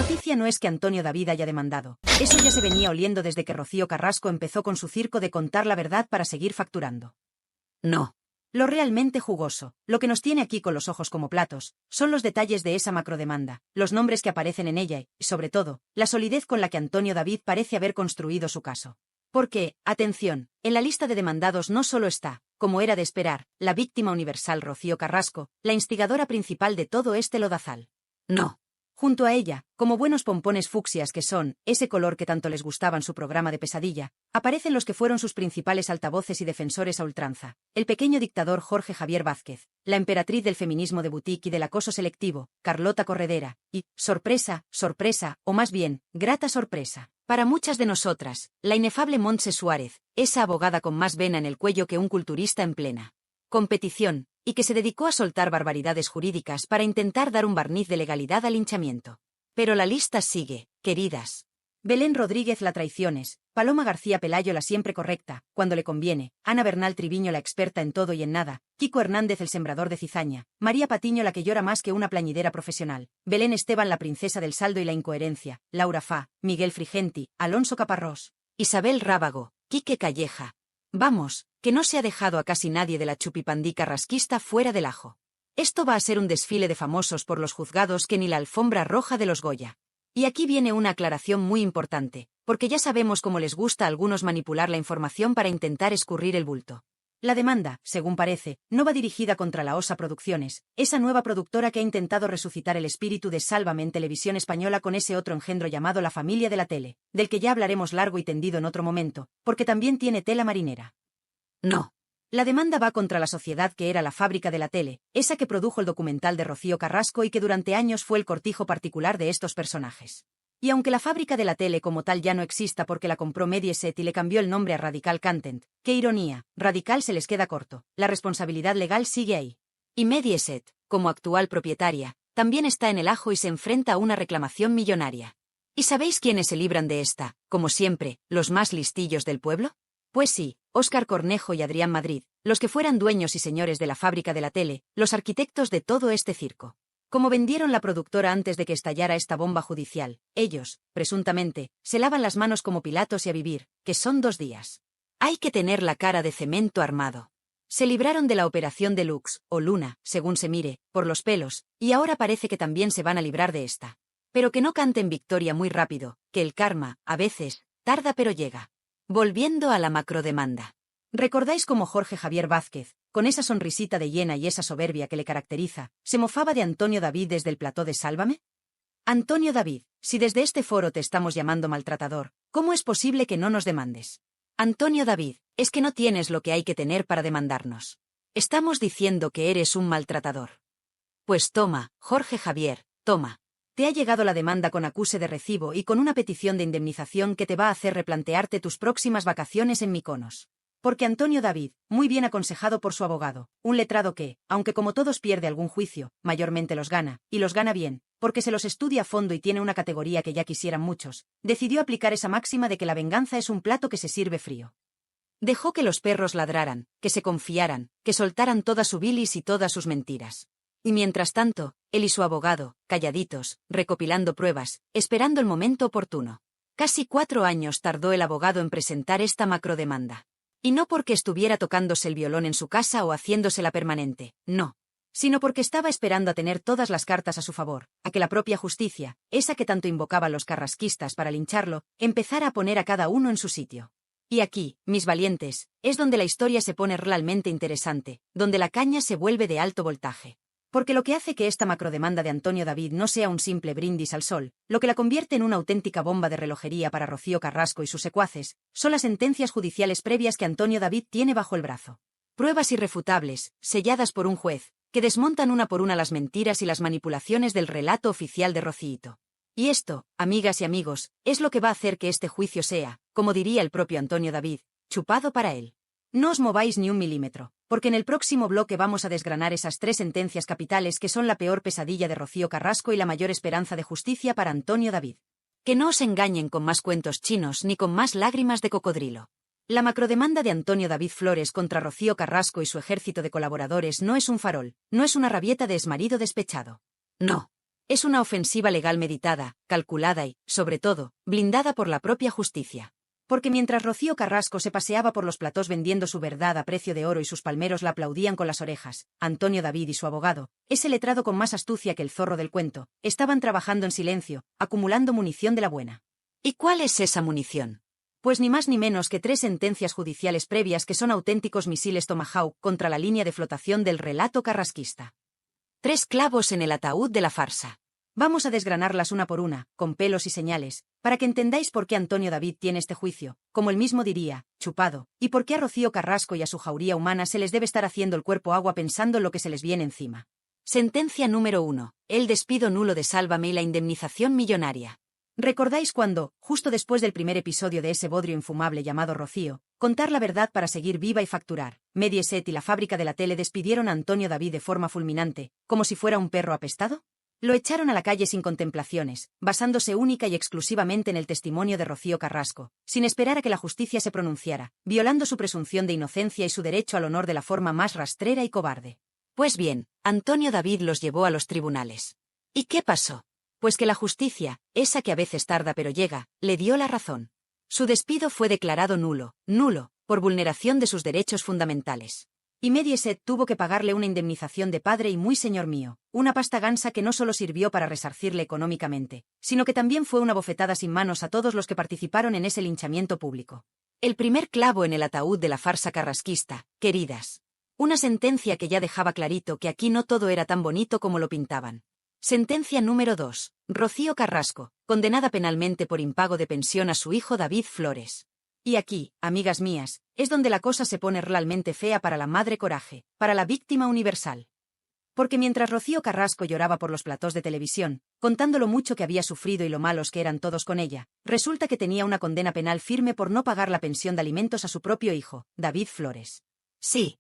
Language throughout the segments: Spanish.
noticia no es que Antonio David haya demandado. Eso ya se venía oliendo desde que Rocío Carrasco empezó con su circo de contar la verdad para seguir facturando. No. Lo realmente jugoso, lo que nos tiene aquí con los ojos como platos, son los detalles de esa macrodemanda, los nombres que aparecen en ella y, sobre todo, la solidez con la que Antonio David parece haber construido su caso. Porque, atención, en la lista de demandados no solo está, como era de esperar, la víctima universal Rocío Carrasco, la instigadora principal de todo este lodazal. No. Junto a ella, como buenos pompones fucsias que son, ese color que tanto les gustaba en su programa de pesadilla, aparecen los que fueron sus principales altavoces y defensores a ultranza, el pequeño dictador Jorge Javier Vázquez, la emperatriz del feminismo de boutique y del acoso selectivo, Carlota Corredera, y, sorpresa, sorpresa, o más bien, grata sorpresa, para muchas de nosotras, la inefable Montse Suárez, esa abogada con más vena en el cuello que un culturista en plena competición, y que se dedicó a soltar barbaridades jurídicas para intentar dar un barniz de legalidad al linchamiento. Pero la lista sigue, queridas. Belén Rodríguez la traiciones, Paloma García Pelayo la siempre correcta, cuando le conviene, Ana Bernal Triviño la experta en todo y en nada, Kiko Hernández el sembrador de cizaña, María Patiño la que llora más que una plañidera profesional, Belén Esteban la princesa del saldo y la incoherencia, Laura Fá, Miguel Frigenti, Alonso Caparrós, Isabel Rábago, Quique Calleja. Vamos, que no se ha dejado a casi nadie de la chupipandí carrasquista fuera del ajo. Esto va a ser un desfile de famosos por los juzgados que ni la alfombra roja de los Goya. Y aquí viene una aclaración muy importante, porque ya sabemos cómo les gusta a algunos manipular la información para intentar escurrir el bulto. La demanda, según parece, no va dirigida contra la Osa Producciones, esa nueva productora que ha intentado resucitar el espíritu de Sálvame en Televisión Española con ese otro engendro llamado La Familia de la Tele, del que ya hablaremos largo y tendido en otro momento, porque también tiene tela marinera. No. La demanda va contra la sociedad que era la Fábrica de la Tele, esa que produjo el documental de Rocío Carrasco y que durante años fue el cortijo particular de estos personajes. Y aunque la Fábrica de la Tele como tal ya no exista porque la compró Mediaset y le cambió el nombre a Radical Content, qué ironía, Radical se les queda corto, la responsabilidad legal sigue ahí. Y Mediaset, como actual propietaria, también está en el ajo y se enfrenta a una reclamación millonaria. ¿Y sabéis quiénes se libran de esta, como siempre, los más listillos del pueblo? Pues sí, Óscar Cornejo y Adrián Madrid, los que fueran dueños y señores de la Fábrica de la Tele, los arquitectos de todo este circo. Como vendieron la productora antes de que estallara esta bomba judicial, ellos, presuntamente, se lavan las manos como Pilatos y a vivir, que son 2 días. Hay que tener la cara de cemento armado. Se libraron de la operación Deluxe, o Luna, según se mire, por los pelos, y ahora parece que también se van a librar de esta. Pero que no canten victoria muy rápido, que el karma, a veces, tarda pero llega. Volviendo a la macrodemanda. ¿Recordáis cómo Jorge Javier Vázquez, con esa sonrisita de hiena y esa soberbia que le caracteriza, se mofaba de Antonio David desde el plató de Sálvame? Antonio David, si desde este foro te estamos llamando maltratador, ¿cómo es posible que no nos demandes? Antonio David, es que no tienes lo que hay que tener para demandarnos. Estamos diciendo que eres un maltratador. Pues toma, Jorge Javier, toma. Te ha llegado la demanda con acuse de recibo y con una petición de indemnización que te va a hacer replantearte tus próximas vacaciones en Mykonos. Porque Antonio David, muy bien aconsejado por su abogado, un letrado que, aunque como todos pierde algún juicio, mayormente los gana, y los gana bien, porque se los estudia a fondo y tiene una categoría que ya quisieran muchos, decidió aplicar esa máxima de que la venganza es un plato que se sirve frío. Dejó que los perros ladraran, que se confiaran, que soltaran toda su bilis y todas sus mentiras. Y mientras tanto, él y su abogado, calladitos, recopilando pruebas, esperando el momento oportuno. Casi 4 años tardó el abogado en presentar esta macrodemanda. Y no porque estuviera tocándose el violón en su casa o haciéndosela permanente, no. Sino porque estaba esperando a tener todas las cartas a su favor, a que la propia justicia, esa que tanto invocaban los carrasquistas para lincharlo, empezara a poner a cada uno en su sitio. Y aquí, mis valientes, es donde la historia se pone realmente interesante, donde la caña se vuelve de alto voltaje. Porque lo que hace que esta macrodemanda de Antonio David no sea un simple brindis al sol, lo que la convierte en una auténtica bomba de relojería para Rocío Carrasco y sus secuaces, son las sentencias judiciales previas que Antonio David tiene bajo el brazo. Pruebas irrefutables, selladas por un juez, que desmontan una por una las mentiras y las manipulaciones del relato oficial de Rocíito. Y esto, amigas y amigos, es lo que va a hacer que este juicio sea, como diría el propio Antonio David, chupado para él. No os mováis ni un milímetro, porque en el próximo bloque vamos a desgranar esas 3 sentencias capitales que son la peor pesadilla de Rocío Carrasco y la mayor esperanza de justicia para Antonio David. Que no os engañen con más cuentos chinos ni con más lágrimas de cocodrilo. La macrodemanda de Antonio David Flores contra Rocío Carrasco y su ejército de colaboradores no es un farol, no es una rabieta de exmarido despechado. No. Es una ofensiva legal meditada, calculada y, sobre todo, blindada por la propia justicia. Porque mientras Rocío Carrasco se paseaba por los platós vendiendo su verdad a precio de oro y sus palmeros la aplaudían con las orejas, Antonio David y su abogado, ese letrado con más astucia que el zorro del cuento, estaban trabajando en silencio, acumulando munición de la buena. ¿Y cuál es esa munición? Pues ni más ni menos que 3 sentencias judiciales previas que son auténticos misiles Tomahawk contra la línea de flotación del relato carrasquista. 3 clavos en el ataúd de la farsa. Vamos a desgranarlas una por una, con pelos y señales, para que entendáis por qué Antonio David tiene este juicio, como él mismo diría, chupado, y por qué a Rocío Carrasco y a su jauría humana se les debe estar haciendo el cuerpo agua pensando en lo que se les viene encima. Sentencia número 1. El despido nulo de Sálvame y la indemnización millonaria. ¿Recordáis cuando, justo después del primer episodio de ese bodrio infumable llamado Rocío, contar la verdad para seguir viva y facturar, Mediaset y la fábrica de la tele despidieron a Antonio David de forma fulminante, como si fuera un perro apestado? Lo echaron a la calle sin contemplaciones, basándose única y exclusivamente en el testimonio de Rocío Carrasco, sin esperar a que la justicia se pronunciara, violando su presunción de inocencia y su derecho al honor de la forma más rastrera y cobarde. Pues bien, Antonio David los llevó a los tribunales. ¿Y qué pasó? Pues que la justicia, esa que a veces tarda pero llega, le dio la razón. Su despido fue declarado nulo, por vulneración de sus derechos fundamentales. Y Mediaset tuvo que pagarle una indemnización de padre y muy señor mío, una pasta gansa que no solo sirvió para resarcirle económicamente, sino que también fue una bofetada sin manos a todos los que participaron en ese linchamiento público. El primer clavo en el ataúd de la farsa carrasquista, queridas. Una sentencia que ya dejaba clarito que aquí no todo era tan bonito como lo pintaban. Sentencia número 2. Rocío Carrasco, condenada penalmente por impago de pensión a su hijo David Flores. Y aquí, amigas mías, es donde la cosa se pone realmente fea para la madre coraje, para la víctima universal. Porque mientras Rocío Carrasco lloraba por los platós de televisión, contando lo mucho que había sufrido y lo malos que eran todos con ella, resulta que tenía una condena penal firme por no pagar la pensión de alimentos a su propio hijo, David Flores. Sí,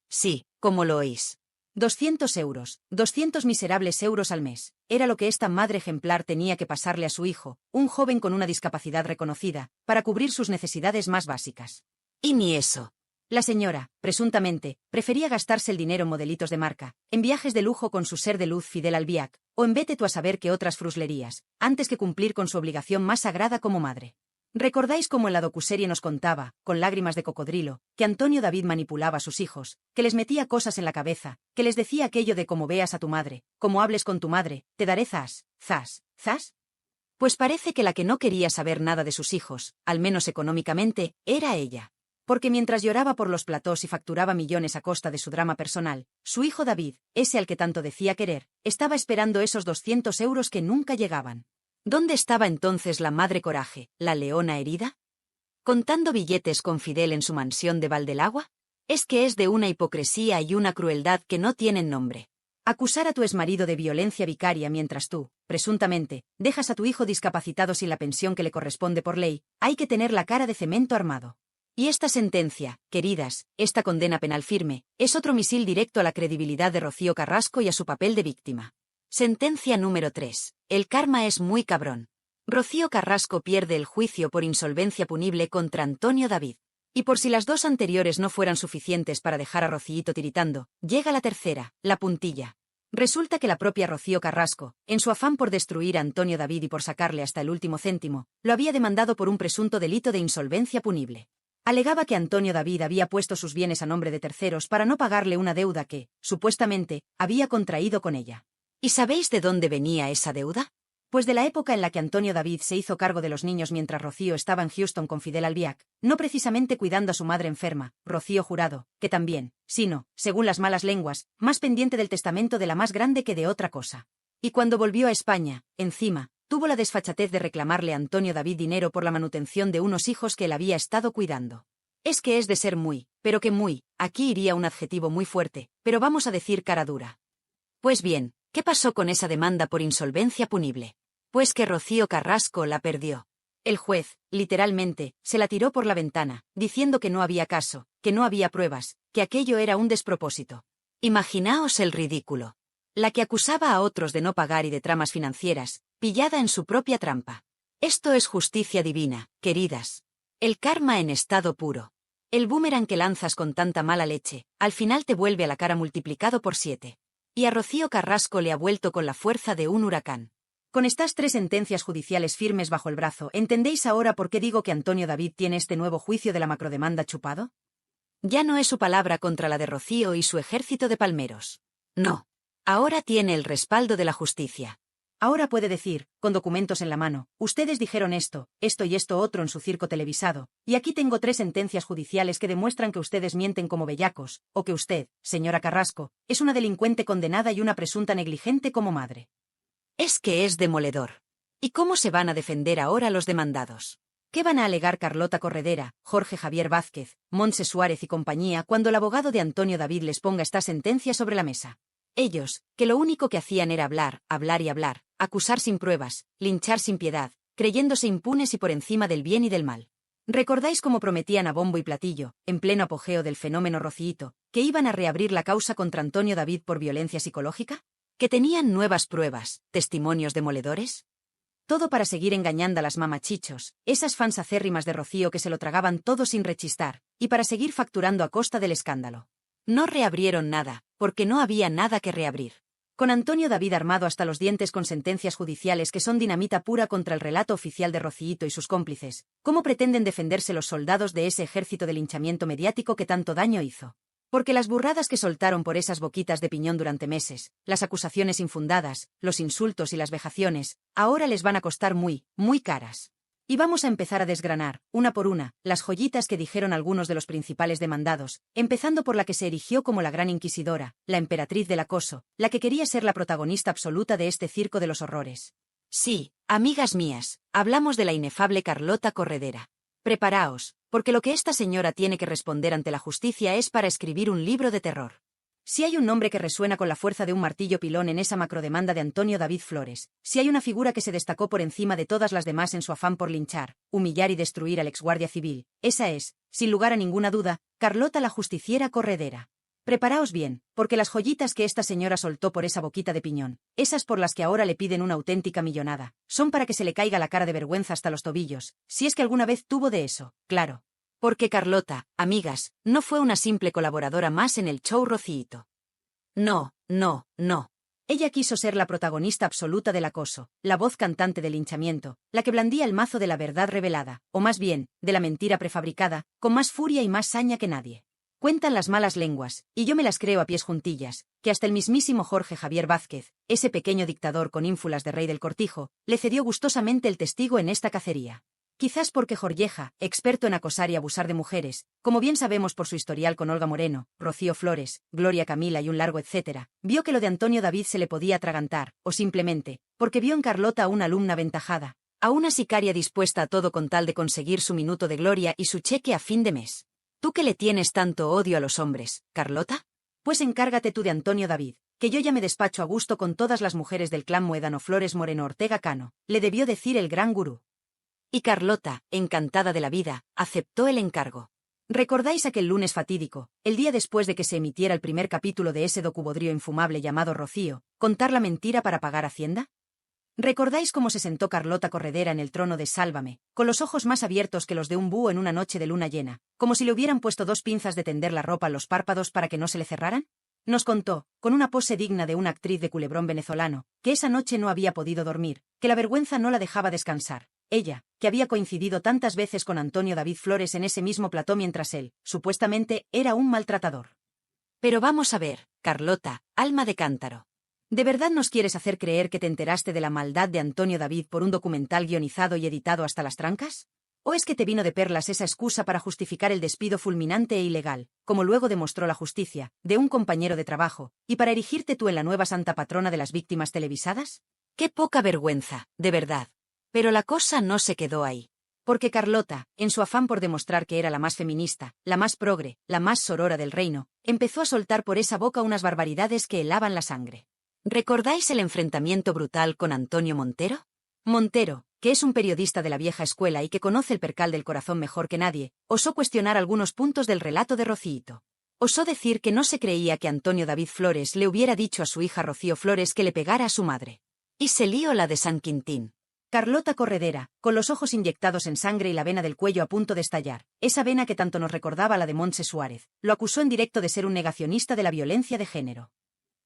como lo oís. 200 euros, 200 miserables euros al mes, era lo que esta madre ejemplar tenía que pasarle a su hijo, un joven con una discapacidad reconocida, para cubrir sus necesidades más básicas. Y ni eso. La señora, presuntamente, prefería gastarse el dinero en modelitos de marca, en viajes de lujo con su ser de luz Fidel Albiac, o en vete tú a saber qué otras fruslerías, antes que cumplir con su obligación más sagrada como madre. ¿Recordáis cómo en la docuserie nos contaba, con lágrimas de cocodrilo, que Antonio David manipulaba a sus hijos, que les metía cosas en la cabeza, que les decía aquello de como veas a tu madre, como hables con tu madre, te daré zas? Pues parece que la que no quería saber nada de sus hijos, al menos económicamente, era ella. Porque mientras lloraba por los platós y facturaba millones a costa de su drama personal, su hijo David, ese al que tanto decía querer, estaba esperando esos 200 euros que nunca llegaban. ¿Dónde estaba entonces la madre coraje, la leona herida? ¿Contando billetes con Fidel en su mansión de Valdelagua? Es que es de una hipocresía y una crueldad que no tienen nombre. Acusar a tu exmarido de violencia vicaria mientras tú, presuntamente, dejas a tu hijo discapacitado sin la pensión que le corresponde por ley, hay que tener la cara de cemento armado. Y esta sentencia, queridas, esta condena penal firme, es otro misil directo a la credibilidad de Rocío Carrasco y a su papel de víctima. Sentencia número 3. El karma es muy cabrón. Rocío Carrasco pierde el juicio por insolvencia punible contra Antonio David. Y por si las 2 anteriores no fueran suficientes para dejar a Rocíito tiritando, llega la tercera, la puntilla. Resulta que la propia Rocío Carrasco, en su afán por destruir a Antonio David y por sacarle hasta el último céntimo, lo había demandado por un presunto delito de insolvencia punible. Alegaba que Antonio David había puesto sus bienes a nombre de terceros para no pagarle una deuda que, supuestamente, había contraído con ella. ¿Y sabéis de dónde venía esa deuda? Pues de la época en la que Antonio David se hizo cargo de los niños mientras Rocío estaba en Houston con Fidel Albiac, no precisamente cuidando a su madre enferma, Rocío Jurado, que también, sino, según las malas lenguas, más pendiente del testamento de la más grande que de otra cosa. Y cuando volvió a España, encima, tuvo la desfachatez de reclamarle a Antonio David dinero por la manutención de unos hijos que él había estado cuidando. Es que es de ser muy, pero que muy, aquí iría un adjetivo muy fuerte, pero vamos a decir cara dura. Pues bien, ¿qué pasó con esa demanda por insolvencia punible? Pues que Rocío Carrasco la perdió. El juez, literalmente, se la tiró por la ventana, diciendo que no había caso, que no había pruebas, que aquello era un despropósito. Imaginaos el ridículo. La que acusaba a otros de no pagar y de tramas financieras, pillada en su propia trampa. Esto es justicia divina, queridas. El karma en estado puro. El boomerang que lanzas con tanta mala leche, al final te vuelve a la cara multiplicado por 7. Y a Rocío Carrasco le ha vuelto con la fuerza de un huracán. Con estas 3 sentencias judiciales firmes bajo el brazo, ¿entendéis ahora por qué digo que Antonio David tiene este nuevo juicio de la macrodemanda chupado? Ya no es su palabra contra la de Rocío y su ejército de palmeros. No. Ahora tiene el respaldo de la justicia. Ahora puede decir, con documentos en la mano, ustedes dijeron esto y esto otro en su circo televisado, y aquí tengo 3 sentencias judiciales que demuestran que ustedes mienten como bellacos, o que usted, señora Carrasco, es una delincuente condenada y una presunta negligente como madre. Es que es demoledor. ¿Y cómo se van a defender ahora los demandados? ¿Qué van a alegar Carlota Corredera, Jorge Javier Vázquez, Montse Suárez y compañía cuando el abogado de Antonio David les ponga esta sentencia sobre la mesa? Ellos, que lo único que hacían era hablar, hablar y hablar, acusar sin pruebas, linchar sin piedad, creyéndose impunes y por encima del bien y del mal. ¿Recordáis cómo prometían a bombo y platillo, en pleno apogeo del fenómeno Rociito, que iban a reabrir la causa contra Antonio David por violencia psicológica? ¿Que tenían nuevas pruebas, testimonios demoledores? Todo para seguir engañando a las mamachichos, esas fans acérrimas de Rocío que se lo tragaban todo sin rechistar, y para seguir facturando a costa del escándalo. No reabrieron nada, porque no había nada que reabrir. Con Antonio David armado hasta los dientes con sentencias judiciales que son dinamita pura contra el relato oficial de Rociito y sus cómplices, ¿cómo pretenden defenderse los soldados de ese ejército de linchamiento mediático que tanto daño hizo? Porque las burradas que soltaron por esas boquitas de piñón durante meses, las acusaciones infundadas, los insultos y las vejaciones, ahora les van a costar muy, muy caras. Y vamos a empezar a desgranar, una por una, las joyitas que dijeron algunos de los principales demandados, empezando por la que se erigió como la gran inquisidora, la emperatriz del acoso, la que quería ser la protagonista absoluta de este circo de los horrores. Sí, amigas mías, hablamos de la inefable Carlota Corredera. Preparaos, porque lo que esta señora tiene que responder ante la justicia es para escribir un libro de terror. Si hay un nombre que resuena con la fuerza de un martillo pilón en esa macrodemanda de Antonio David Flores, si hay una figura que se destacó por encima de todas las demás en su afán por linchar, humillar y destruir al exguardia civil, esa es, sin lugar a ninguna duda, Carlota la justiciera Corredera. Preparaos bien, porque las joyitas que esta señora soltó por esa boquita de piñón, esas por las que ahora le piden una auténtica millonada, son para que se le caiga la cara de vergüenza hasta los tobillos, si es que alguna vez tuvo de eso, claro. Porque Carlota, amigas, no fue una simple colaboradora más en el show Rociito. No, no, no. Ella quiso ser la protagonista absoluta del acoso, la voz cantante del linchamiento, la que blandía el mazo de la verdad revelada, o más bien, de la mentira prefabricada, con más furia y más saña que nadie. Cuentan las malas lenguas, y yo me las creo a pies juntillas, que hasta el mismísimo Jorge Javier Vázquez, ese pequeño dictador con ínfulas de rey del cortijo, le cedió gustosamente el testigo en esta cacería. Quizás porque Jorgeja, experto en acosar y abusar de mujeres, como bien sabemos por su historial con Olga Moreno, Rocío Flores, Gloria Camila y un largo etcétera, vio que lo de Antonio David se le podía atragantar, o simplemente, porque vio en Carlota a una alumna aventajada, a una sicaria dispuesta a todo con tal de conseguir su minuto de gloria y su cheque a fin de mes. ¿Tú que le tienes tanto odio a los hombres, Carlota? Pues encárgate tú de Antonio David, que yo ya me despacho a gusto con todas las mujeres del clan Muedano Flores Moreno Ortega Cano, le debió decir el gran gurú. Y Carlota, encantada de la vida, aceptó el encargo. ¿Recordáis aquel lunes fatídico, el día después de que se emitiera el primer capítulo de ese docubodrio infumable llamado Rocío, contar la mentira para pagar Hacienda? ¿Recordáis cómo se sentó Carlota Corredera en el trono de Sálvame, con los ojos más abiertos que los de un búho en una noche de luna llena, como si le hubieran puesto 2 pinzas de tender la ropa a los párpados para que no se le cerraran? Nos contó, con una pose digna de una actriz de culebrón venezolano, que esa noche no había podido dormir, que la vergüenza no la dejaba descansar. Ella, que había coincidido tantas veces con Antonio David Flores en ese mismo plató mientras él, supuestamente, era un maltratador. Pero vamos a ver, Carlota, alma de cántaro. ¿De verdad nos quieres hacer creer que te enteraste de la maldad de Antonio David por un documental guionizado y editado hasta las trancas? ¿O es que te vino de perlas esa excusa para justificar el despido fulminante e ilegal, como luego demostró la justicia, de un compañero de trabajo, y para erigirte tú en la nueva santa patrona de las víctimas televisadas? ¡Qué poca vergüenza, de verdad! Pero la cosa no se quedó ahí. Porque Carlota, en su afán por demostrar que era la más feminista, la más progre, la más sorora del reino, empezó a soltar por esa boca unas barbaridades que helaban la sangre. ¿Recordáis el enfrentamiento brutal con Antonio Montero? Montero, que es un periodista de la vieja escuela y que conoce el percal del corazón mejor que nadie, osó cuestionar algunos puntos del relato de Rociito. Osó decir que no se creía que Antonio David Flores le hubiera dicho a su hija Rocío Flores que le pegara a su madre. Y se lió la de San Quintín. Carlota Corredera, con los ojos inyectados en sangre y la vena del cuello a punto de estallar, esa vena que tanto nos recordaba la de Montse Suárez, lo acusó en directo de ser un negacionista de la violencia de género.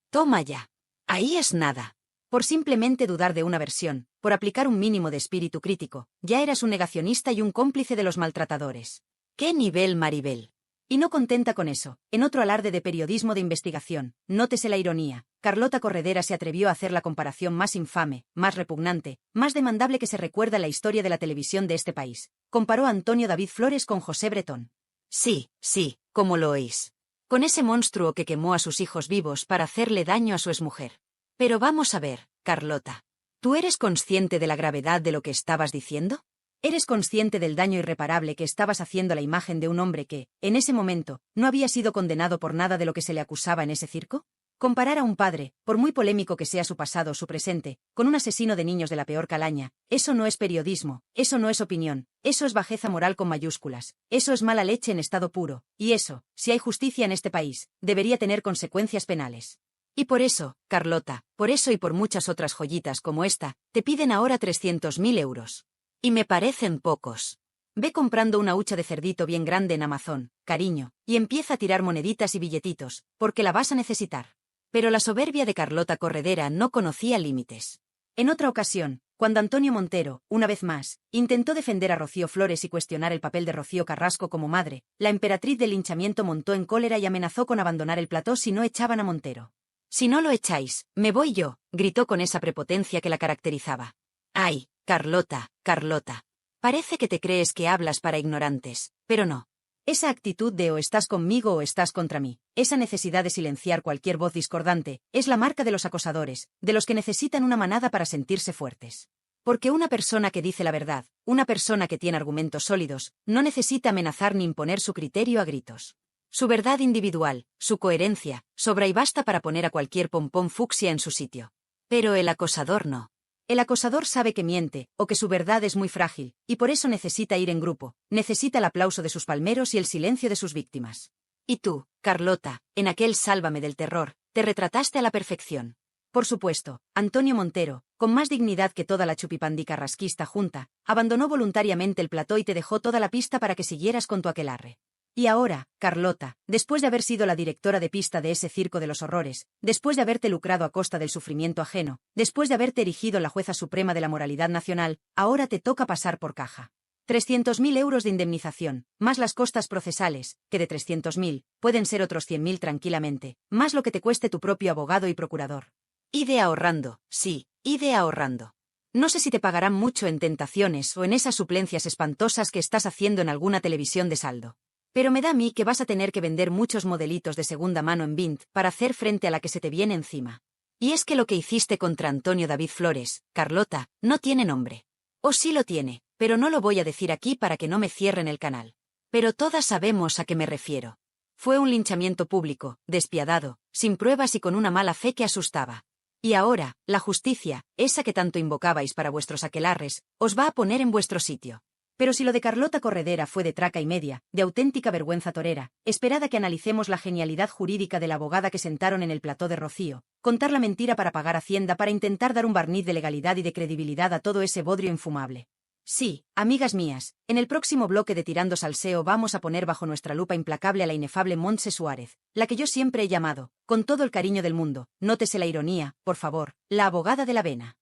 Toma ya. Ahí es nada. Por simplemente dudar de una versión, por aplicar un mínimo de espíritu crítico, ya eras un negacionista y un cómplice de los maltratadores. ¡Qué nivel, Maribel! Y no contenta con eso, en otro alarde de periodismo de investigación, nótese la ironía, Carlota Corredera se atrevió a hacer la comparación más infame, más repugnante, más demandable que se recuerda en la historia de la televisión de este país. Comparó a Antonio David Flores con José Bretón. Sí, sí, como lo oís. Con ese monstruo que quemó a sus hijos vivos para hacerle daño a su exmujer. Pero vamos a ver, Carlota. ¿Tú eres consciente de la gravedad de lo que estabas diciendo? ¿Eres consciente del daño irreparable que estabas haciendo a la imagen de un hombre que, en ese momento, no había sido condenado por nada de lo que se le acusaba en ese circo? Comparar a un padre, por muy polémico que sea su pasado o su presente, con un asesino de niños de la peor calaña, eso no es periodismo, eso no es opinión, eso es bajeza moral con mayúsculas, eso es mala leche en estado puro, y eso, si hay justicia en este país, debería tener consecuencias penales. Y por eso, Carlota, por eso y por muchas otras joyitas como esta, te piden ahora 300.000 euros. Y me parecen pocos. Ve comprando una hucha de cerdito bien grande en Amazon, cariño, y empieza a tirar moneditas y billetitos, porque la vas a necesitar. Pero la soberbia de Carlota Corredera no conocía límites. En otra ocasión, cuando Antonio Montero, una vez más, intentó defender a Rocío Flores y cuestionar el papel de Rocío Carrasco como madre, la emperatriz del linchamiento montó en cólera y amenazó con abandonar el plató si no echaban a Montero. «Si no lo echáis, me voy yo», gritó con esa prepotencia que la caracterizaba. «Ay, Carlota, Carlota. Parece que te crees que hablas para ignorantes, pero no. Esa actitud de o estás conmigo o estás contra mí, esa necesidad de silenciar cualquier voz discordante, es la marca de los acosadores, de los que necesitan una manada para sentirse fuertes. Porque una persona que dice la verdad, una persona que tiene argumentos sólidos, no necesita amenazar ni imponer su criterio a gritos. Su verdad individual, su coherencia, sobra y basta para poner a cualquier pompón fucsia en su sitio. Pero el acosador no. El acosador sabe que miente, o que su verdad es muy frágil, y por eso necesita ir en grupo, necesita el aplauso de sus palmeros y el silencio de sus víctimas. Y tú, Carlota, en aquel Sálvame del terror, te retrataste a la perfección. Por supuesto, Antonio Montero, con más dignidad que toda la chupipandi carrasquista junta, abandonó voluntariamente el plató y te dejó toda la pista para que siguieras con tu aquelarre. Y ahora, Carlota, después de haber sido la directora de pista de ese circo de los horrores, después de haberte lucrado a costa del sufrimiento ajeno, después de haberte erigido la jueza suprema de la moralidad nacional, ahora te toca pasar por caja. 300.000 euros de indemnización, más las costas procesales, que de 300.000, pueden ser otros 100.000 tranquilamente, más lo que te cueste tu propio abogado y procurador. Ide ahorrando, sí, ide ahorrando. No sé si te pagarán mucho en tentaciones o en esas suplencias espantosas que estás haciendo en alguna televisión de saldo. Pero me da a mí que vas a tener que vender muchos modelitos de segunda mano en Vint para hacer frente a la que se te viene encima. Y es que lo que hiciste contra Antonio David Flores, Carlota, no tiene nombre. O sí lo tiene, pero no lo voy a decir aquí para que no me cierren el canal. Pero todas sabemos a qué me refiero. Fue un linchamiento público, despiadado, sin pruebas y con una mala fe que asustaba. Y ahora, la justicia, esa que tanto invocabais para vuestros aquelarres, os va a poner en vuestro sitio. Pero si lo de Carlota Corredera fue de traca y media, de auténtica vergüenza torera, esperad a que analicemos la genialidad jurídica de la abogada que sentaron en el plató de Rocío, contar la mentira para pagar Hacienda para intentar dar un barniz de legalidad y de credibilidad a todo ese bodrio infumable. Sí, amigas mías, en el próximo bloque de Tirando Salseo vamos a poner bajo nuestra lupa implacable a la inefable Montse Suárez, la que yo siempre he llamado, con todo el cariño del mundo, nótese la ironía, por favor, la abogada de la vena.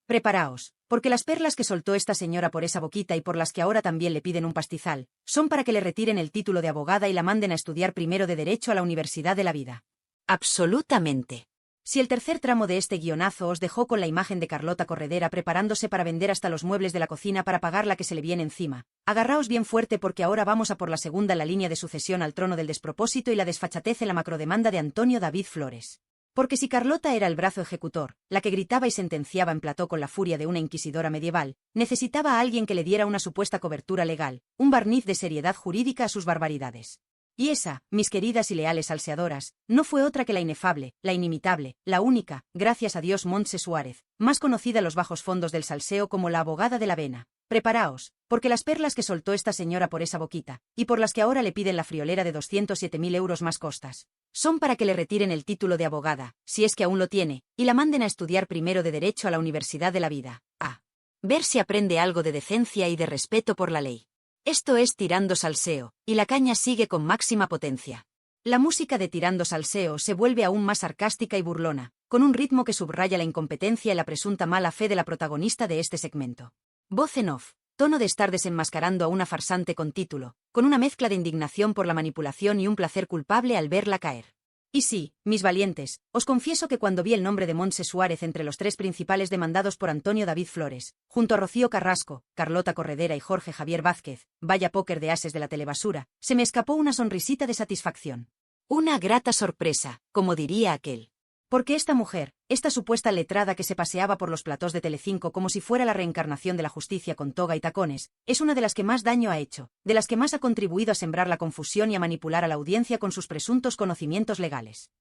Preparaos, porque las perlas que soltó esta señora por esa boquita y por las que ahora también le piden un pastizal, son para que le retiren el título de abogada y la manden a estudiar primero de Derecho a la Universidad de la Vida. Absolutamente. Si el tercer tramo de este guionazo os dejó con la imagen de Carlota Corredera preparándose para vender hasta los muebles de la cocina para pagar la que se le viene encima, agarraos bien fuerte porque ahora vamos a por la segunda en la línea de sucesión al trono del despropósito y la desfachatez en la macrodemanda de Antonio David Flores. Porque si Carlota era el brazo ejecutor, la que gritaba y sentenciaba en plató con la furia de una inquisidora medieval, necesitaba a alguien que le diera una supuesta cobertura legal, un barniz de seriedad jurídica a sus barbaridades. Y esa, mis queridas y leales salseadoras, no fue otra que la inefable, la inimitable, la única, gracias a Dios Montse Suárez, más conocida en los bajos fondos del salseo como la abogada de la vena. Preparaos, porque las perlas que soltó esta señora por esa boquita, y por las que ahora le piden la friolera de 207.000 euros más costas, son para que le retiren el título de abogada, si es que aún lo tiene, y la manden a estudiar primero de Derecho a la Universidad de la Vida, a ver si aprende algo de decencia y de respeto por la ley. Esto es Tirando Salseo, y la caña sigue con máxima potencia. La música de Tirando Salseo se vuelve aún más sarcástica y burlona, con un ritmo que subraya la incompetencia y la presunta mala fe de la protagonista de este segmento. Voz en off. Tono de estar desenmascarando a una farsante con título, con una mezcla de indignación por la manipulación y un placer culpable al verla caer. Y sí, mis valientes, os confieso que cuando vi el nombre de Montse Suárez entre los 3 principales demandados por Antonio David Flores, junto a Rocío Carrasco, Carlota Corredera y Jorge Javier Vázquez, vaya póker de ases de la telebasura, se me escapó una sonrisita de satisfacción. Una grata sorpresa, como diría aquel. Porque esta mujer, esta supuesta letrada que se paseaba por los platós de Telecinco como si fuera la reencarnación de la justicia con toga y tacones, es una de las que más daño ha hecho, de las que más ha contribuido a sembrar la confusión y a manipular a la audiencia con sus presuntos conocimientos legales.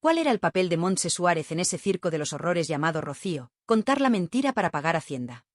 ¿Cuál era el papel de Montse Suárez en ese circo de los horrores llamado Rocío? Contar la mentira para pagar Hacienda.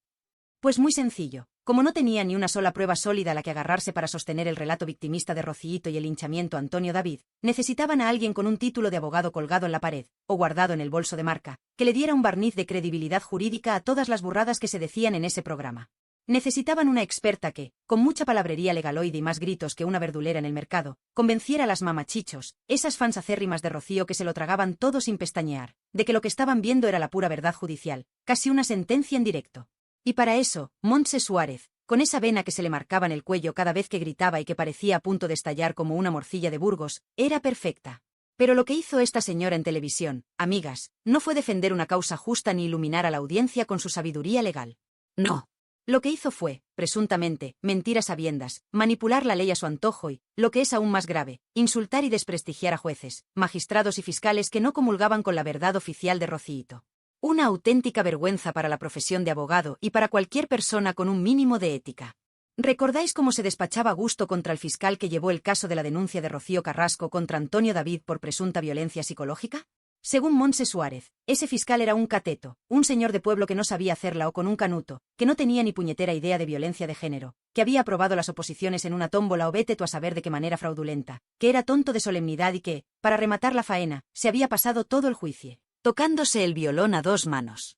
Pues muy sencillo. Como no tenía ni una sola prueba sólida a la que agarrarse para sostener el relato victimista de Rociito y el linchamiento a Antonio David, necesitaban a alguien con un título de abogado colgado en la pared, o guardado en el bolso de marca, que le diera un barniz de credibilidad jurídica a todas las burradas que se decían en ese programa. Necesitaban una experta que, con mucha palabrería legaloide y más gritos que una verdulera en el mercado, convenciera a las mamachichos, esas fans acérrimas de Rocío que se lo tragaban todo sin pestañear, de que lo que estaban viendo era la pura verdad judicial, casi una sentencia en directo. Y para eso, Montse Suárez, con esa vena que se le marcaba en el cuello cada vez que gritaba y que parecía a punto de estallar como una morcilla de Burgos, era perfecta. Pero lo que hizo esta señora en televisión, amigas, no fue defender una causa justa ni iluminar a la audiencia con su sabiduría legal. No. Lo que hizo fue, presuntamente, mentir a sabiendas, manipular la ley a su antojo y, lo que es aún más grave, insultar y desprestigiar a jueces, magistrados y fiscales que no comulgaban con la verdad oficial de Rociito. Una auténtica vergüenza para la profesión de abogado y para cualquier persona con un mínimo de ética. ¿Recordáis cómo se despachaba a gusto contra el fiscal que llevó el caso de la denuncia de Rocío Carrasco contra Antonio David por presunta violencia psicológica? Según Montse Suárez, ese fiscal era un cateto, un señor de pueblo que no sabía hacerla o con un canuto, que no tenía ni puñetera idea de violencia de género, que había aprobado las oposiciones en una tómbola o vete tú a saber de qué manera fraudulenta, que era tonto de solemnidad y que, para rematar la faena, se había pasado todo el juicio tocándose el violón a 2 manos.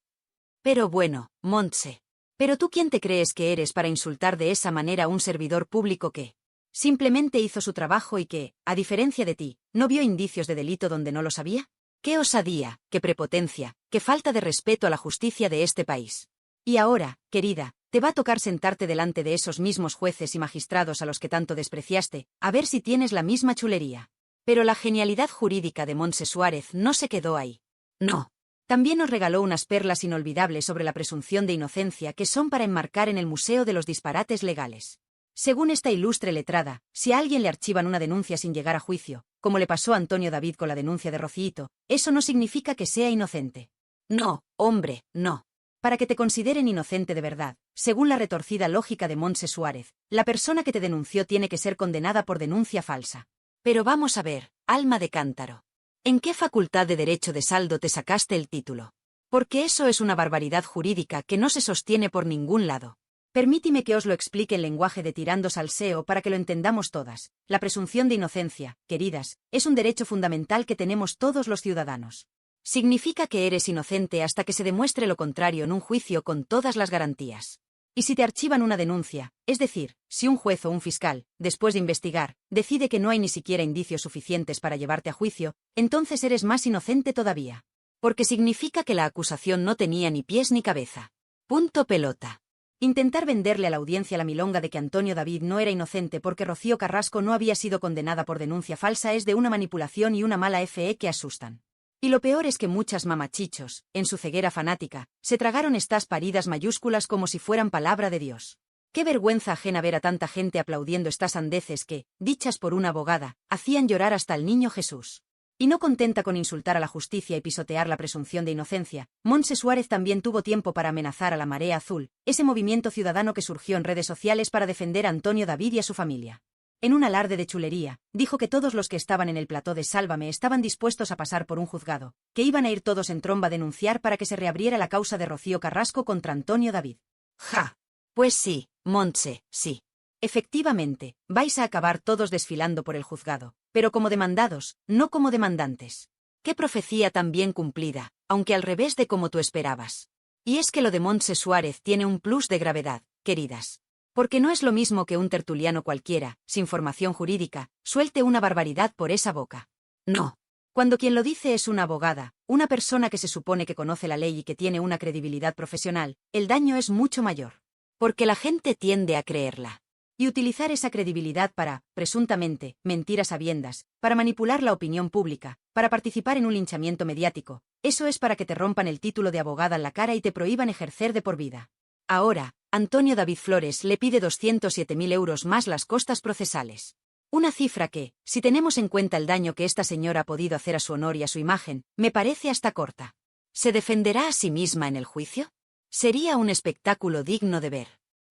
Pero bueno, Montse. ¿Pero tú quién te crees que eres para insultar de esa manera a un servidor público que simplemente hizo su trabajo y que, a diferencia de ti, no vio indicios de delito donde no lo sabía? ¡Qué osadía, qué prepotencia, qué falta de respeto a la justicia de este país! Y ahora, querida, te va a tocar sentarte delante de esos mismos jueces y magistrados a los que tanto despreciaste, a ver si tienes la misma chulería. Pero la genialidad jurídica de Montse Suárez no se quedó ahí. No. También nos regaló unas perlas inolvidables sobre la presunción de inocencia que son para enmarcar en el Museo de los Disparates Legales. Según esta ilustre letrada, si a alguien le archivan una denuncia sin llegar a juicio, como le pasó a Antonio David con la denuncia de Rociito, eso no significa que sea inocente. No, hombre, no. Para que te consideren inocente de verdad, según la retorcida lógica de Montse Suárez, la persona que te denunció tiene que ser condenada por denuncia falsa. Pero vamos a ver, alma de cántaro. ¿En qué facultad de derecho de saldo te sacaste el título? Porque eso es una barbaridad jurídica que no se sostiene por ningún lado. Permítime que os lo explique en lenguaje de tirando salseo para que lo entendamos todas. La presunción de inocencia, queridas, es un derecho fundamental que tenemos todos los ciudadanos. Significa que eres inocente hasta que se demuestre lo contrario en un juicio con todas las garantías. Y si te archivan una denuncia, es decir, si un juez o un fiscal, después de investigar, decide que no hay ni siquiera indicios suficientes para llevarte a juicio, entonces eres más inocente todavía. Porque significa que la acusación no tenía ni pies ni cabeza. Punto pelota. Intentar venderle a la audiencia la milonga de que Antonio David no era inocente porque Rocío Carrasco no había sido condenada por denuncia falsa es de una manipulación y una mala fe que asustan. Y lo peor es que muchas mamachichos, en su ceguera fanática, se tragaron estas paridas mayúsculas como si fueran palabra de Dios. Qué vergüenza ajena ver a tanta gente aplaudiendo estas sandeces que, dichas por una abogada, hacían llorar hasta al niño Jesús. Y no contenta con insultar a la justicia y pisotear la presunción de inocencia, Montse Suárez también tuvo tiempo para amenazar a la Marea Azul, ese movimiento ciudadano que surgió en redes sociales para defender a Antonio David y a su familia. En un alarde de chulería, dijo que todos los que estaban en el plató de Sálvame estaban dispuestos a pasar por un juzgado, que iban a ir todos en tromba a denunciar para que se reabriera la causa de Rocío Carrasco contra Antonio David. ¡Ja! Pues sí, Montse, sí. Efectivamente, vais a acabar todos desfilando por el juzgado, pero como demandados, no como demandantes. Qué profecía tan bien cumplida, aunque al revés de como tú esperabas. Y es que lo de Montse Suárez tiene un plus de gravedad, queridas. Porque no es lo mismo que un tertuliano cualquiera, sin formación jurídica, suelte una barbaridad por esa boca. No. Cuando quien lo dice es una abogada, una persona que se supone que conoce la ley y que tiene una credibilidad profesional, el daño es mucho mayor. Porque la gente tiende a creerla. Y utilizar esa credibilidad para, presuntamente, mentir a sabiendas, para manipular la opinión pública, para participar en un linchamiento mediático, eso es para que te rompan el título de abogada en la cara y te prohíban ejercer de por vida. Ahora, Antonio David Flores le pide 207.000 euros más las costas procesales. Una cifra que, si tenemos en cuenta el daño que esta señora ha podido hacer a su honor y a su imagen, me parece hasta corta. ¿Se defenderá a sí misma en el juicio? Sería un espectáculo digno de ver.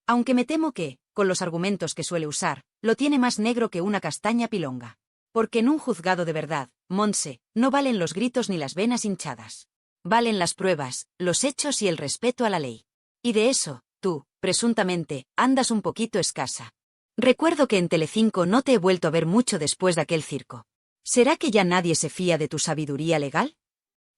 Aunque me temo que, con los argumentos que suele usar, lo tiene más negro que una castaña pilonga. Porque en un juzgado de verdad, Montse, no valen los gritos ni las venas hinchadas. Valen las pruebas, los hechos y el respeto a la ley. Y de eso, tú, presuntamente, andas un poquito escasa. Recuerdo que en Telecinco no te he vuelto a ver mucho después de aquel circo. ¿Será que ya nadie se fía de tu sabiduría legal?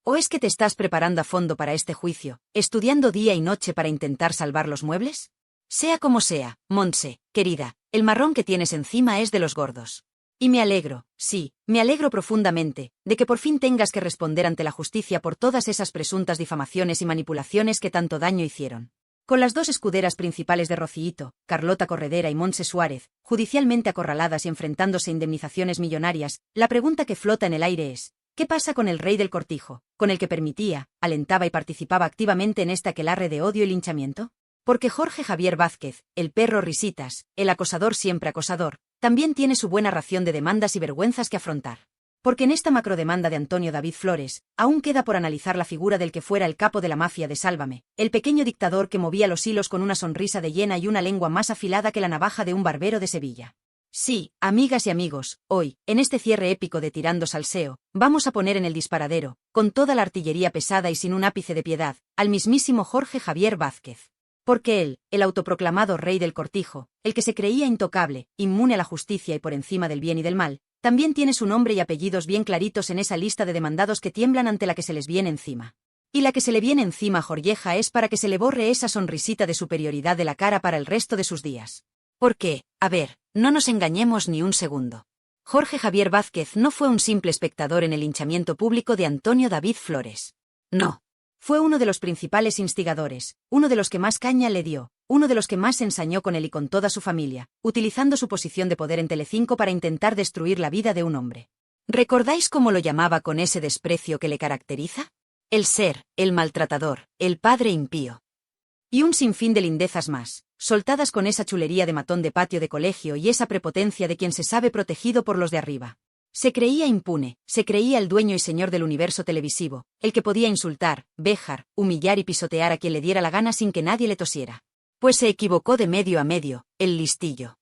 ¿O es que te estás preparando a fondo para este juicio, estudiando día y noche para intentar salvar los muebles? Sea como sea, Montse, querida, el marrón que tienes encima es de los gordos. Y me alegro, sí, me alegro profundamente, de que por fin tengas que responder ante la justicia por todas esas presuntas difamaciones y manipulaciones que tanto daño hicieron. Con las dos escuderas principales de Rociito, Carlota Corredera y Montse Suárez, judicialmente acorraladas y enfrentándose a indemnizaciones millonarias, la pregunta que flota en el aire es, ¿qué pasa con el rey del cortijo, con el que permitía, alentaba y participaba activamente en este aquelarre de odio y linchamiento? Porque Jorge Javier Vázquez, el perro risitas, el acosador siempre acosador, también tiene su buena ración de demandas y vergüenzas que afrontar. Porque en esta macrodemanda de Antonio David Flores, aún queda por analizar la figura del que fuera el capo de la mafia de Sálvame, el pequeño dictador que movía los hilos con una sonrisa de hiena y una lengua más afilada que la navaja de un barbero de Sevilla. Sí, amigas y amigos, hoy, en este cierre épico de Tirando Salseo, vamos a poner en el disparadero, con toda la artillería pesada y sin un ápice de piedad, al mismísimo Jorge Javier Vázquez. Porque él, el autoproclamado rey del cortijo, el que se creía intocable, inmune a la justicia y por encima del bien y del mal, también tiene su nombre y apellidos bien claritos en esa lista de demandados que tiemblan ante la que se les viene encima. Y la que se le viene encima a Jorgeja es para que se le borre esa sonrisita de superioridad de la cara para el resto de sus días. Porque, a ver, no nos engañemos ni un segundo. Jorge Javier Vázquez no fue un simple espectador en el linchamiento público de Antonio David Flores. No. Fue uno de los principales instigadores, uno de los que más caña le dio, uno de los que más se ensañó con él y con toda su familia, utilizando su posición de poder en Telecinco para intentar destruir la vida de un hombre. ¿Recordáis cómo lo llamaba con ese desprecio que le caracteriza? El ser, el maltratador, el padre impío. Y un sinfín de lindezas más, soltadas con esa chulería de matón de patio de colegio y esa prepotencia de quien se sabe protegido por los de arriba. Se creía impune, se creía el dueño y señor del universo televisivo, el que podía insultar, vejar, humillar y pisotear a quien le diera la gana sin que nadie le tosiera. Pues se equivocó de medio a medio, el listillo.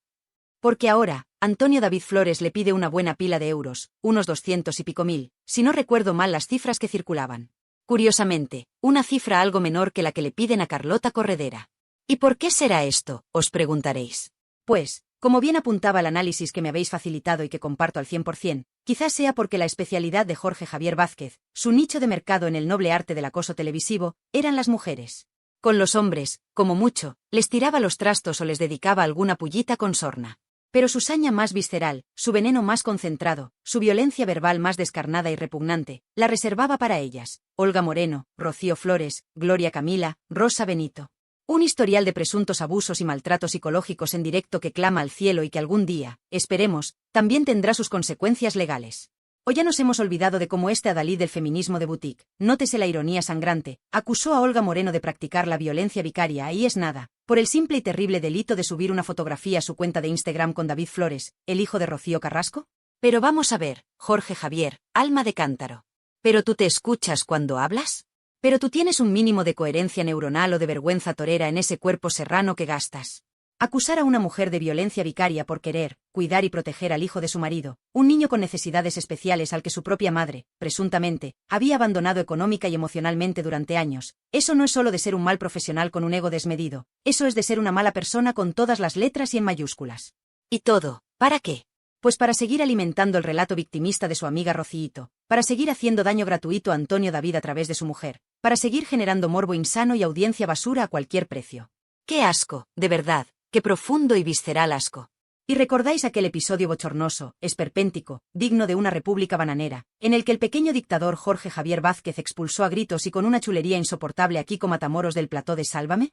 Porque ahora, Antonio David Flores le pide una buena pila de euros, unos 200 y pico mil, si no recuerdo mal las cifras que circulaban. Curiosamente, una cifra algo menor que la que le piden a Carlota Corredera. ¿Y por qué será esto?, os preguntaréis. Pues, como bien apuntaba el análisis que me habéis facilitado y que comparto al 100%, quizás sea porque la especialidad de Jorge Javier Vázquez, su nicho de mercado en el noble arte del acoso televisivo, eran las mujeres. Con los hombres, como mucho, les tiraba los trastos o les dedicaba alguna pullita con sorna. Pero su saña más visceral, su veneno más concentrado, su violencia verbal más descarnada y repugnante, la reservaba para ellas: Olga Moreno, Rocío Flores, Gloria Camila, Rosa Benito. Un historial de presuntos abusos y maltratos psicológicos en directo que clama al cielo y que algún día, esperemos, también tendrá sus consecuencias legales. O ya nos hemos olvidado de cómo este adalid del feminismo de boutique, nótese la ironía sangrante, acusó a Olga Moreno de practicar la violencia vicaria y es nada, por el simple y terrible delito de subir una fotografía a su cuenta de Instagram con David Flores, el hijo de Rocío Carrasco? Pero vamos a ver, Jorge Javier, alma de cántaro. ¿Pero tú te escuchas cuando hablas? ¿Pero tú tienes un mínimo de coherencia neuronal o de vergüenza torera en ese cuerpo serrano que gastas? Acusar a una mujer de violencia vicaria por querer, cuidar y proteger al hijo de su marido, un niño con necesidades especiales al que su propia madre, presuntamente, había abandonado económica y emocionalmente durante años, eso no es solo de ser un mal profesional con un ego desmedido, eso es de ser una mala persona con todas las letras y en mayúsculas. ¿Y todo, para qué? Pues para seguir alimentando el relato victimista de su amiga Rociito, para seguir haciendo daño gratuito a Antonio David a través de su mujer, para seguir generando morbo insano y audiencia basura a cualquier precio. ¡Qué asco, de verdad! ¡Qué profundo y visceral asco! Y recordáis aquel episodio bochornoso, esperpéntico, digno de una república bananera, en el que el pequeño dictador Jorge Javier Vázquez expulsó a gritos y con una chulería insoportable a Kiko Matamoros del plató de Sálvame?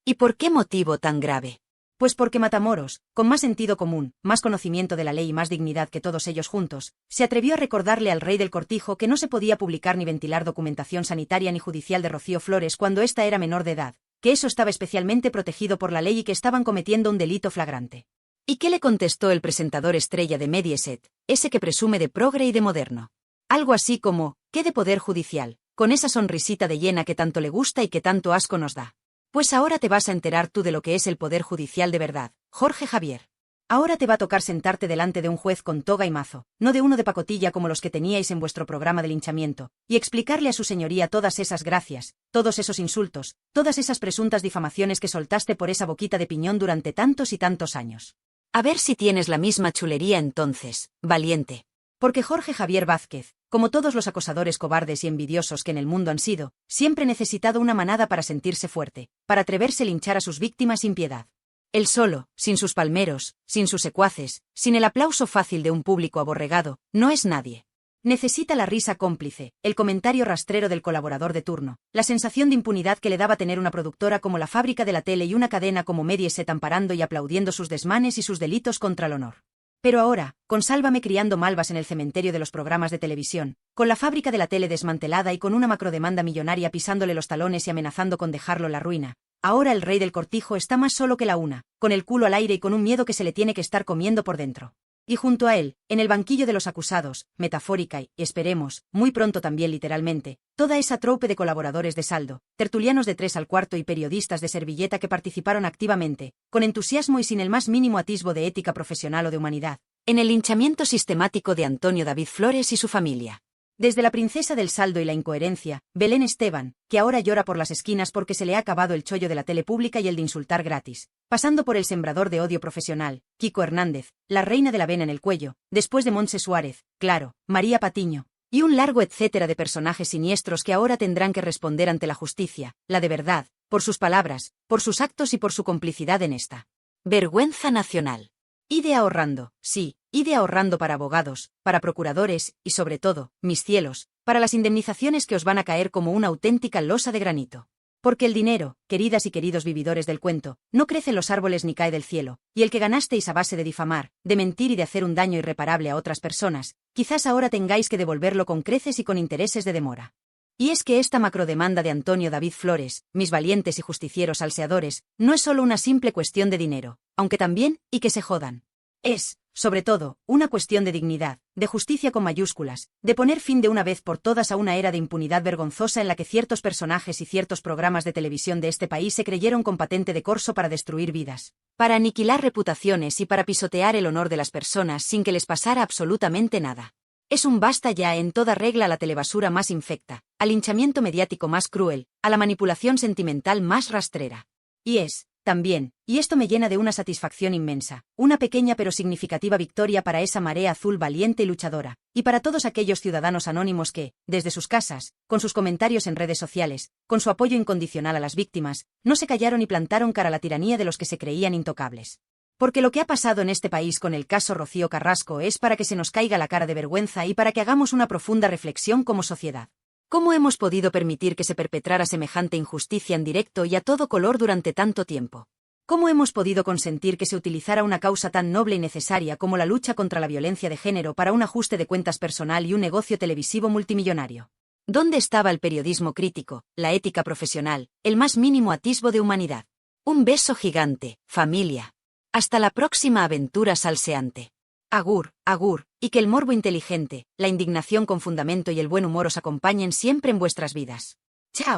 ¿Y por qué motivo tan grave? Pues porque Matamoros, con más sentido común, más conocimiento de la ley y más dignidad que todos ellos juntos, se atrevió a recordarle al rey del Cortijo que no se podía publicar ni ventilar documentación sanitaria ni judicial de Rocío Flores cuando ésta era menor de edad, que eso estaba especialmente protegido por la ley y que estaban cometiendo un delito flagrante. ¿Y qué le contestó el presentador estrella de Mediaset, ese que presume de progre y de moderno? Algo así como, ¿qué de poder judicial? Con esa sonrisita de hiena que tanto le gusta y que tanto asco nos da. Pues ahora te vas a enterar tú de lo que es el poder judicial de verdad, Jorge Javier. Ahora te va a tocar sentarte delante de un juez con toga y mazo, no de uno de pacotilla como los que teníais en vuestro programa de linchamiento, y explicarle a su señoría todas esas gracias, todos esos insultos, todas esas presuntas difamaciones que soltaste por esa boquita de piñón durante tantos y tantos años. A ver si tienes la misma chulería entonces, valiente. Porque Jorge Javier Vázquez, como todos los acosadores cobardes y envidiosos que en el mundo han sido, siempre ha necesitado una manada para sentirse fuerte, para atreverse a linchar a sus víctimas sin piedad. Él solo, sin sus palmeros, sin sus secuaces, sin el aplauso fácil de un público aborregado, no es nadie. Necesita la risa cómplice, el comentario rastrero del colaborador de turno, la sensación de impunidad que le daba tener una productora como La Fábrica de la Tele y una cadena como Mediaset amparando y aplaudiendo sus desmanes y sus delitos contra el honor. Pero ahora, con Sálvame criando malvas en el cementerio de los programas de televisión, con La Fábrica de la Tele desmantelada y con una macrodemanda millonaria pisándole los talones y amenazando con dejarlo en la ruina, ahora el rey del Cortijo está más solo que la una, con el culo al aire y con un miedo que se le tiene que estar comiendo por dentro. Y junto a él, en el banquillo de los acusados, metafórica y, esperemos, muy pronto también literalmente, toda esa troupe de colaboradores de saldo, tertulianos de 3 al cuarto y periodistas de servilleta que participaron activamente, con entusiasmo y sin el más mínimo atisbo de ética profesional o de humanidad, en el linchamiento sistemático de Antonio David Flores y su familia. Desde la princesa del saldo y la incoherencia, Belén Esteban, que ahora llora por las esquinas porque se le ha acabado el chollo de la tele pública y el de insultar gratis, pasando por el sembrador de odio profesional, Kiko Hernández, la reina de la vena en el cuello, después de Montse Suárez, claro, María Patiño, y un largo etcétera de personajes siniestros que ahora tendrán que responder ante la justicia, la de verdad, por sus palabras, por sus actos y por su complicidad en esta vergüenza nacional. Ide ahorrando, sí, ide ahorrando para abogados, para procuradores y sobre todo, mis cielos, para las indemnizaciones que os van a caer como una auténtica losa de granito. Porque el dinero, queridas y queridos vividores del cuento, no crece en los árboles ni cae del cielo, y el que ganasteis a base de difamar, de mentir y de hacer un daño irreparable a otras personas, quizás ahora tengáis que devolverlo con creces y con intereses de demora. Y es que esta macrodemanda de Antonio David Flores, mis valientes y justicieros salseadores, no es solo una simple cuestión de dinero, aunque también, y que se jodan. Es, sobre todo, una cuestión de dignidad, de justicia con mayúsculas, de poner fin de una vez por todas a una era de impunidad vergonzosa en la que ciertos personajes y ciertos programas de televisión de este país se creyeron con patente de corso para destruir vidas, para aniquilar reputaciones y para pisotear el honor de las personas sin que les pasara absolutamente nada. Es un basta ya en toda regla a la telebasura más infecta, al linchamiento mediático más cruel, a la manipulación sentimental más rastrera. Y es, también, y esto me llena de una satisfacción inmensa, una pequeña pero significativa victoria para esa marea azul valiente y luchadora, y para todos aquellos ciudadanos anónimos que, desde sus casas, con sus comentarios en redes sociales, con su apoyo incondicional a las víctimas, no se callaron y plantaron cara a la tiranía de los que se creían intocables. Porque lo que ha pasado en este país con el caso Rocío Carrasco es para que se nos caiga la cara de vergüenza y para que hagamos una profunda reflexión como sociedad. ¿Cómo hemos podido permitir que se perpetrara semejante injusticia en directo y a todo color durante tanto tiempo? ¿Cómo hemos podido consentir que se utilizara una causa tan noble y necesaria como la lucha contra la violencia de género para un ajuste de cuentas personal y un negocio televisivo multimillonario? ¿Dónde estaba el periodismo crítico, la ética profesional, el más mínimo atisbo de humanidad? Un beso gigante, familia. Hasta la próxima aventura salseante. Agur, agur, y que el morbo inteligente, la indignación con fundamento y el buen humor os acompañen siempre en vuestras vidas. Chao.